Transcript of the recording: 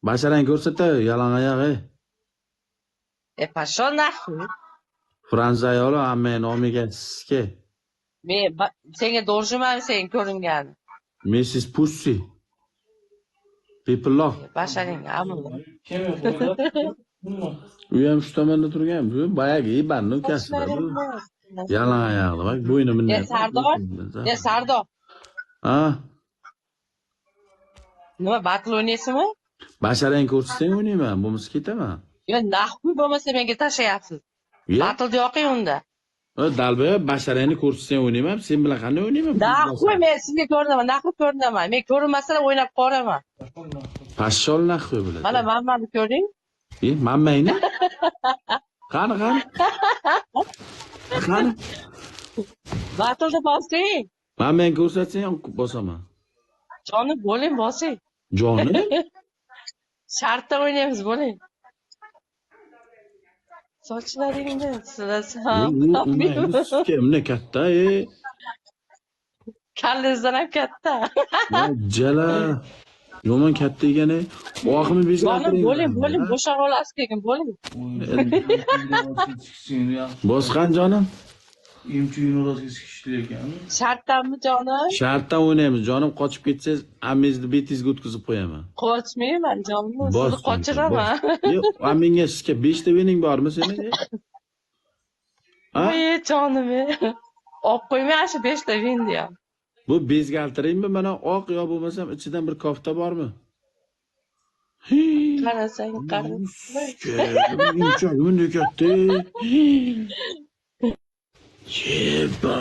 Basharang ko'rsatdi, yalang oyoq, Pashon nahwi. Fransiya ayoli amma nomiga sizga. Senga do'rjiman sen ko'ringan. Mrs. Pussy. Pipilloq. Basharing ammo. U ham shu tomonda turgan. Bu boyagi Ibanning ukasi-da bu. Yalang oyoqli, bak, bo'yni bunday. Sardor. Ha? Nima battle o'ynaysizmi? Basharang ko'rsatsang o'ynayman, bo'lmasa ketaman. Yo, nahwi bo'lmasa menga tashlayapsiz. Battle yoqing unda. Dalba basharangni ko'rsatsang o'ynayman, sen bilan qanday o'ynayman? Nahwi men sizga ko'rinaman, nahwi ko'rinaman. Men ko'rinmasalar o'ynab qo'raman. Pashshol nahwi biladi. Mana mammani ko'ring. Mammangni? Qani? Qani? Battleda bosing. Mammang ko'rsatsang ham bosaman. Jonim bo'ling bosing. Jonim? Shartda o'ynaymiz bo'ling. Sochlaringni silasam. Kimni katta, Kallangizdan ham katta. Jala. Yomon katta ekan, oxirni bezgatring. Bo'ling, bo'shab olasiz keyin, bo'ling. Bosqan jonim. Emchuyini o'rasiga sikishdi ekan. Shartdanmi jonim? Shartdan o'ynaymiz. Jonim qochib ketsangiz, ammingizni betingizga o'tkazib qo'yaman. Qochmayman jonim, sizni qochiraman. Yo'q, menga sizga 5 ta vening bormi sening? Voy jonim. Olib qo'ymay shu 5 ta vendi ham. Bu bezgaltiringmi? Mana oq yo bo'lmasam ichidan bir kofta bormi? Qarasang, qara. Bunday katta. Yeba.